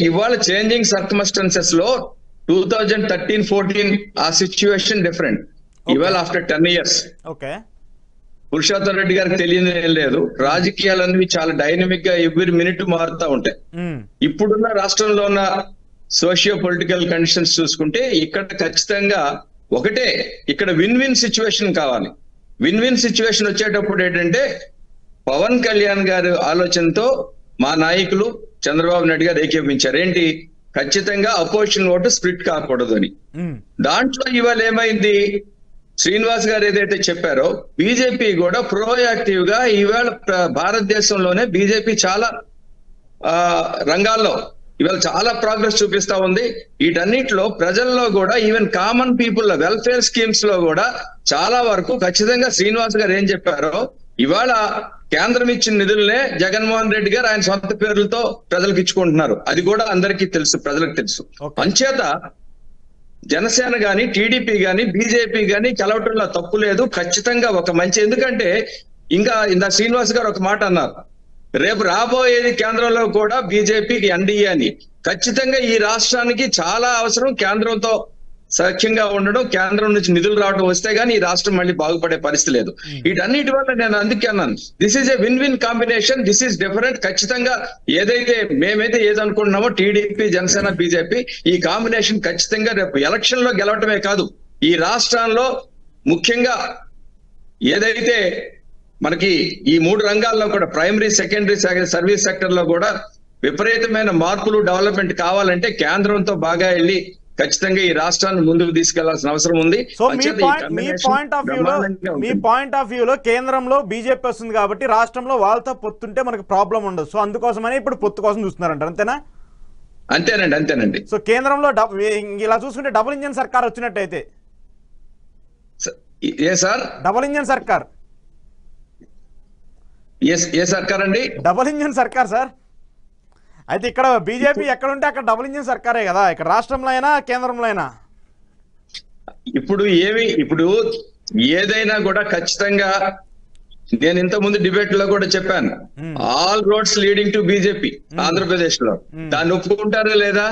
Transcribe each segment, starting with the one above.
ఇవాళ changing circumstances లో 2013-14 ఆ సిచ్యువేషన్ డిఫరెంట్. ఇవాళ ఆఫ్టర్ 10 years పురుషోత్తం రెడ్డి గారికి తెలియదు ఏం లేదు. రాజకీయాలన్నీ చాలా డైనమిక్ గా ఎవ్రీ మినిట్ మారుతా ఉంటాయి. ఇప్పుడున్న రాష్ట్రంలో ఉన్న సోషియో పొలిటికల్ కండిషన్స్ చూసుకుంటే ఇక్కడ ఖచ్చితంగా ఒకటే, ఇక్కడ విన్ విన్ సిచ్యువేషన్ కావాలి. విన్ విన్ సిచ్యువేషన్ వచ్చేటప్పుడు ఏంటంటే పవన్ కళ్యాణ్ గారి ఆలోచనతో మా నాయకులు చంద్రబాబు నాయుడు గారు ఏకీపించారు. ఏంటి, ఖచ్చితంగా అపోజిషన్ ఓటు స్ప్లిట్ కాకూడదు అని. దాంట్లో ఇవాళ ఏమైంది, శ్రీనివాస్ గారు ఏదైతే చెప్పారో బీజేపీ కూడా ప్రోయాక్టివ్ గా ఇవాళ భారతదేశంలోనే బీజేపీ చాలా రంగాల్లో ఇవాళ చాలా ప్రోగ్రెస్ చూపిస్తా ఉంది. వీటన్నిటిలో ప్రజల్లో కూడా even common people welfare schemes లో కూడా చాలా వరకు ఖచ్చితంగా శ్రీనివాస్ గారు ఏం చెప్పారో ఇవాళ కేంద్రం ఇచ్చిన నిధులనే జగన్మోహన్ రెడ్డి గారు ఆయన సొంత పేర్లతో ప్రజలకు ఇచ్చుకుంటున్నారు. అది కూడా అందరికీ తెలుసు, ప్రజలకు తెలుసు. అంచేత జనసేన గాని టీడీపీ గాని బీజేపీ గాని కలవటంలో తప్పు లేదు. ఖచ్చితంగా ఒక మంచి, ఎందుకంటే ఇంకా ఇందా శ్రీనివాస్ గారు ఒక మాట అన్నారు, రేపు రాబోయేది కేంద్రంలో కూడా బీజేపీకి ఎన్డీఏ అని. ఖచ్చితంగా ఈ రాష్ట్రానికి చాలా అవసరం కేంద్రంతో సఖ్యంగా ఉండడం, కేంద్రం నుంచి నిధులు రావడం వస్తే గానీ ఈ రాష్ట్రం మళ్ళీ బాగుపడే పరిస్థితి లేదు. వీటన్నిటి వల్ల నేను అందుకే అన్నాను, this is a win win combination, this is different. ఖచ్చితంగా మేమైతే ఏదనుకుంటున్నామో టీడీపీ జనసేన బీజేపీ ఈ కాంబినేషన్ ఖచ్చితంగా రేపు ఎలక్షన్ లో గెలవటమే కాదు, ఈ రాష్ట్రాల్లో ముఖ్యంగా ఏదైతే మనకి ఈ 3 రంగాల్లో కూడా ప్రైమరీ సెకండరీ సర్వీస్ సెక్టర్ లో కూడా విపరీతమైన మార్పులు డెవలప్మెంట్ కావాలంటే కేంద్రంతో బాగా వెళ్ళి ఖచ్చితంగా ఈ రాష్ట్రాన్ని ముందుకు తీసుకెళ్లాల్సిన అవసరం ఉంది. సో మీ పాయింట్ ఆఫ్ వ్యూలో కేంద్రంలో బీజేపీ వస్తుంది కాబట్టి రాష్ట్రంలో వాళ్ళతో పొత్తుంటే మనకు ప్రాబ్లం ఉండదు. సో అందుకోసమని ఇప్పుడు పొత్తు కోసం చూస్తున్నారంటారు, అంతేనా? అంతేనండి. సో కేంద్రంలో ఇలా చూసుకుంటే డబుల్ ఇంజన్ సర్కార్ వచ్చినట్టయితే ఏ సార్ డబుల్ ఇంజన్ సర్కార్ ఏ సర్కార్ అండి? డబుల్ ఇంజన్ సర్కార్ సార్. అయితే ఇక్కడ బీజేపీ ఎక్కడుంటే అక్కడ డబుల్ ఇంజన్ సర్కారే కదా, ఇక్కడ రాష్ట్రంలో అయినా కేంద్రంలో అయినా. ఇప్పుడు ఏదైనా కూడా ఖచ్చితంగా నేను ఇంతకుముందు డిబేట్ లో కూడా చెప్పాను, all roads leading to BJP Andhra Pradesh లో. దాన్ని ఒప్పుకుంటారా లేదా?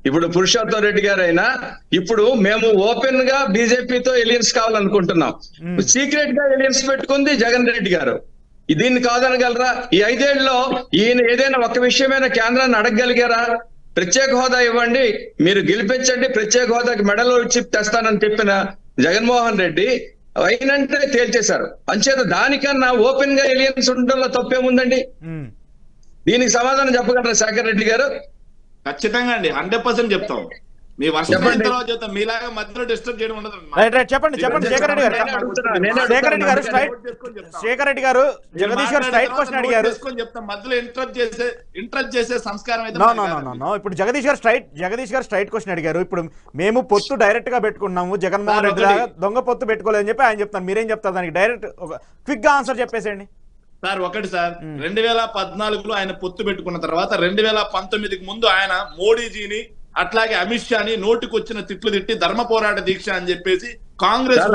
ఇప్పుడు పురుషోత్తం రెడ్డి గారు అయినా ఇప్పుడు మేము ఓపెన్ గా బీజేపీతో ఎలియన్స్ కావాలనుకుంటున్నాం, సీక్రెట్ గా ఎలియన్స్ పెట్టుకుంది జగన్ రెడ్డి గారు. దీన్ని కాదనగలరా? ఈ 5 ఏళ్లలో ఈయన ఏదైనా ఒక విషయమైన కేంద్రాన్ని అడగగలిగారా? ప్రత్యేక హోదా ఇవ్వండి, మీరు గెలిపించండి, ప్రత్యేక హోదాకి మెడలో ఇచ్చి తెస్తానని చెప్పిన జగన్మోహన్ రెడ్డి అయినంటే తేల్చేశారు. అంచేత దానికన్నా ఓపెన్ గా ఎలియన్స్ ఉండడంలో తప్పేముందండి? దీనికి సమాధానం చెప్పగలరా శేఖర్ రెడ్డి గారు? ఖచ్చితంగా అండి, 100% చెప్తాం. మీ వర్షం చెప్తాం, మీలాగా మధ్యలో డిస్టర్బ్ చేయడం ఉండదు. చెప్పండి శేఖర్ రెడ్డి గారు. శేఖర్ రెడ్డి గారు జగదీష్ గారు స్ట్రైట్ క్వశ్చన్ అడిగారు, చెప్తాం. మధ్యలో ఇంటరప్ట్ చేసే సంస్కారం అయితే ఇప్పుడు జగదీష్ గారు స్ట్రైట్ క్వశ్చన్ అడిగారు. ఇప్పుడు మేము పొత్తు డైరెక్ట్ గా పెట్టుకున్నాము, జగన్మోహన్ రెడ్డి లాగా దొంగ పొత్తు పెట్టుకోలేదని చెప్పి ఆయన చెప్తాను. మీరేం చెప్తారు దానికి? డైరెక్ట్ ఒక క్విక్ గా ఆన్సర్ చెప్పేసేయండి సార్. ఒకటి సార్, 2014లో ఆయన పొత్తు పెట్టుకున్న తర్వాత 2019కి ముందు ఆయన మోడీజీని అట్లాగే అమిత్ షాని నోటికి వచ్చిన తిట్లు తిట్టి ధర్మ పోరాట దీక్ష అని చెప్పేసి కాంగ్రెస్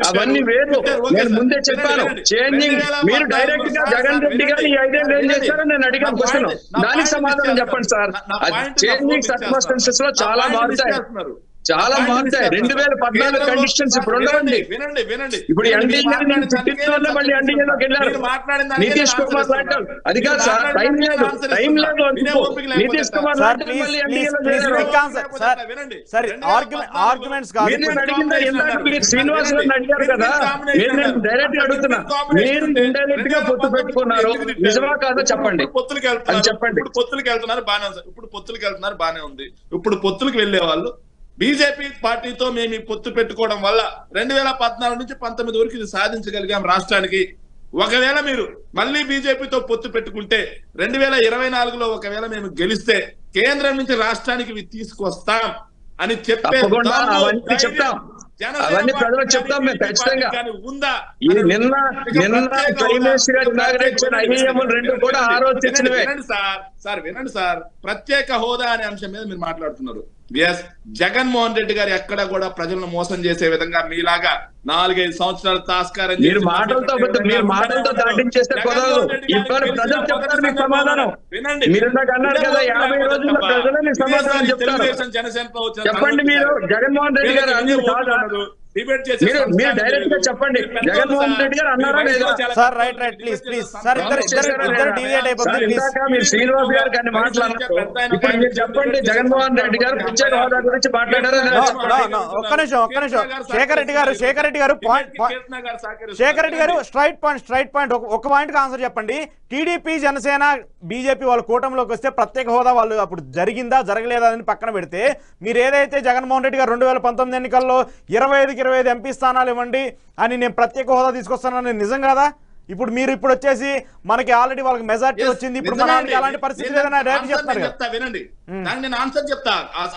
అవన్నీ వేరు. నేను ముందే చెప్పాను, చేంజింగ్ మీరు డైరెక్ట్ గా జగన్ రెడ్డి గారు ఈ 5 ఏళ్ళు ఏం చేశారో నేను అడిగాను క్వశ్చన్, దానికి సమాధానం చెప్పండి సార్. చేంజింగ్ సర్కమ్స్టాన్సెస్ లో చాలా మారుతాయి. 2014 కండిషన్స్ ఇప్పుడు ఉండవండి. ఇప్పుడు ఎన్డీఏలో మళ్ళీ ఎన్డీఏలోకి వెళ్ళారు నితీష్ కుమార్ లాంటి. అది కాదు సార్, టైం లేదు నితీష్ కుమార్ లాంటి మళ్ళీ శ్రీనివాస్ గారిని అడిగారు కదా, నేను డైరెక్ట్ అడుగుతున్నా, మీరు ఇండైరెక్ట్ గా పొత్తు పెట్టుకున్నారు, నిజమా కాదో చెప్పండి. చెప్పండి. పొత్తులకు వెళ్తున్నారు బానే ఉంది. ఇప్పుడు పొత్తులకు వెళ్లే వాళ్ళు బీజేపీ పార్టీతో మేము పొత్తు పెట్టుకోవడం వల్ల 2014 నుంచి 19 వరకు ఇది సాధించగలిగాం రాష్ట్రానికి. ఒకవేళ మీరు మళ్ళీ బీజేపీతో పొత్తు పెట్టుకుంటే 2024లో ఒకవేళ మేము గెలిస్తే కేంద్రం నుంచి రాష్ట్రానికి ఇవి తీసుకొస్తాం అని చెప్పే అవన్నీ ప్రజలకు చెప్తాం మేము ఖచ్చితంగా. నిన్న ప్రైమ్ మినిస్టర్ గారు ఇనాగరేట్ చేసిన ఐఏఎం 2 కూడా ఆ రోజు తెచ్చినవే. సార్ వినండి సార్, ప్రత్యేక హోదా అనే అంశం మీద మీరు మాట్లాడుతున్నారు. ఎస్, జగన్మోహన్ రెడ్డి గారు ఎక్కడ కూడా ప్రజలను మోసం చేసే విధంగా మీలాగా 4-5 సంవత్సరాలు తాస్కారం మీరు మాటలతో దాటించేస్తే కుదరదు. ఇప్పుడు ప్రజలు చెప్తారు మీకు సమాధానం. మీరు నాకు అన్నారు కదా 50 రోజుల్లో ప్రజలు మీకు సమాధానం చెప్తారు. చెప్పండి, మీరు జగన్మోహన్ రెడ్డి గారు అన్ని కాదు, మీరు డైరెక్ట్ గా చెప్పండి. జగన్మోహన్ రెడ్డి గారు అన్నారా లేదా? సార్ రైట్ ప్లీజ్ సార్, ఇద్దరు డివియేట్ అయిపోతుంది. మీరు శ్రీనివాస్ గారు కానీ మాట్లాడారు. ఇప్పుడు మీరు చెప్పండి, జగన్మోహన్ రెడ్డి గారు ప్రత్యేక హోదా గురించి మాట్లాడారా? ఒక్క నిమిషం శేఖర్ రెడ్డి గారు స్ట్రైట్ పాయింట్ ఒక పాయింట్ ఆన్సర్ చెప్పండి. టీడీపీ, జనసేన, బీజేపీ వాళ్ళు కూటమిలోకి వస్తే ప్రత్యేక హోదా వాళ్ళు అప్పుడు జరిగిందా జరగలేదా అని పక్కన పెడితే, మీరు ఏదైతే జగన్మోహన్ రెడ్డి గారు 2019 ఎన్నికల్లో 25 ఎంపీ స్థానాలు ఇవ్వండి అని నేను ప్రత్యేక హోదా తీసుకొస్తానని నిజం కదా? ఇప్పుడు మీరు వచ్చేసి మనకి ఆల్రెడీ వాళ్ళకి మెజార్టీ వచ్చింది, ఇప్పుడు మనకి అలాంటి పరిస్థితి లేదని డైరెక్ట్ చెప్తారు. వినండి, దానికి నేను ఆన్సర్ చెప్తా.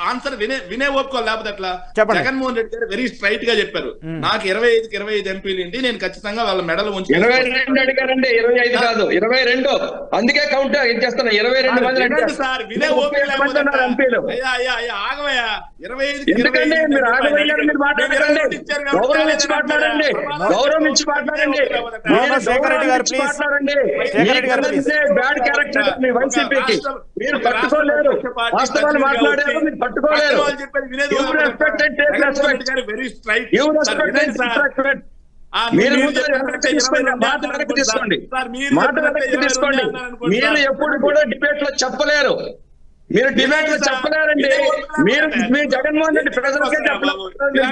ఆన్సర్ వినే ఓపుకోవాలి, లేకపోతే ఎట్లా? జగన్మోహన్ రెడ్డి గారు వెరీ స్ట్రైట్ గా చెప్పారు, నాకు 25 ఎంపీలు ఇండి, నేను ఖచ్చితంగా వాళ్ళ మెడల్ ఉంచి 22 అడిగారండి, 25 కాదు 22. అందుకే కౌంట్ చేస్తున్నా. 22 మంది సార్, వినే ఓపిక ఎంపీలు. ఆగమయ్యా, 25 ఎందుకండి మీరు ఆగమయ్యారు? మీరు మాట్లాడకండి, గౌరవం ఇచ్చి మాట్లాడండి, గౌరవం ఇచ్చి మాట్లాడండి. శేఖర్ రెడ్డి గారు ప్లీజ్, బ్యాడ్ క్యారెక్టర్ మీ వైసీపీకి. మీరు పట్టుకోలేరు, వాస్తవాలు మాట్లాడారు, మీరు పట్టుకోలేరు. మీరు ఎప్పుడు కూడా డిబేట్ లో చెప్పలేరు, మీరు డిబేట్ లో చెప్పలేరండి. మీరు జగన్మోహన్ రెడ్డి ప్రజలకే చెప్పలేదు,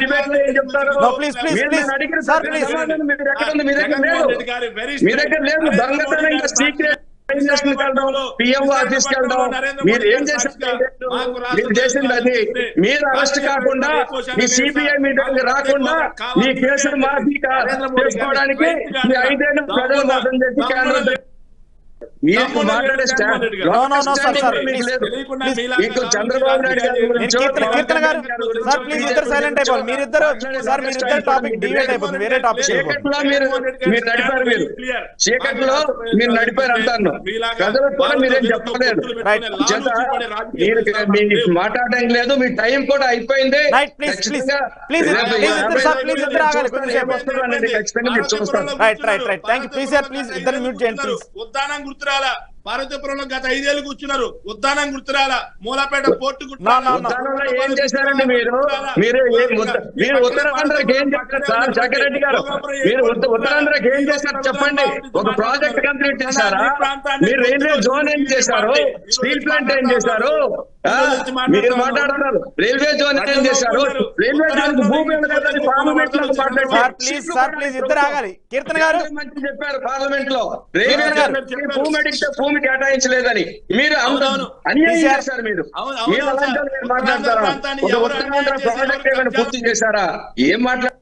డిబేట్ లో ఏం చెప్తారు? మీ దగ్గర లేదు. దొంగతనంగా సీక్రెట్ పిఎం ఆఫీస్కి వెళ్ళడం, మీరు ఏం చేశారు? మీరు చేసింది అది. మీరు అరెస్ట్ కాకుండా, మీ సిబిఐ మీ దగ్గర రాకుండా, మీ కేసులు మాఫీ చేసుకోవడానికి మీ 5 ఏళ్ళు ప్రజలు మోసం చేసి కేంద్రం మీకు మాట్లాడే మీకు చంద్రబాబు నాయుడు కీర్తన గారు సార్ ప్లీజ్ ఇద్దరు సైలెంట్ అయిపోవాలి. మీరిద్దరు టాపిక్ డివైడ్ అయిపోతుంది, వేరే టాపిక్. చీకట్లో మీరు నడిపారు, మీరు చీకట్లో మీరు నడిపారు అంటాను. ప్రజలకు కూడా మీరేం చెప్పలేదు, మీరు మాట్లాడడం లేదు. మీ టైం కూడా అయిపోయింది. ఖచ్చితంగా మీరు చూస్తారు. ఉద్దానం గుర్తురాలా? పార్వతీపురంలో గత 5 ఏళ్ళు కూర్చున్నారు, ఉద్దానం గుర్తురాలా? మూలాపేట పోర్టు ఏం చేశారండి మీరు? మీరు ఉత్తరాంధ్రకి ఏం చేస్తారు సార్? జగన్రెడ్డి గారు, మీరు ఉత్తరాంధ్రకి ఏం చేశారు చెప్పండి. ఒక ప్రాజెక్ట్ కంప్లీట్ చేశారా? మీరు రైల్వే జోన్ ఏం చేశారు? స్టీల్ ప్లాంట్ ఏం చేశారు? మీరు మాట్లాడుతున్నారు రైల్వే జోన్ ఏం చేశారు? రైల్వే జోన్ భూమి పార్లమెంట్ లో ప్లీజ్ ఇద్దరు ఆగాలి. కీర్తన గారు మంచి చెప్పారు పార్లమెంట్ లో, రైల్వే భూమి అడిగితే భూమి కేటాయించలేదని. మీరు అన్యాయం చేశారు. మీరు మాట్లాడతారా? ఒక ఉత్తరాంధ్ర ప్రాజెక్ట్ ఏమైనా పూర్తి చేశారా? ఏం మాట్లాడారు?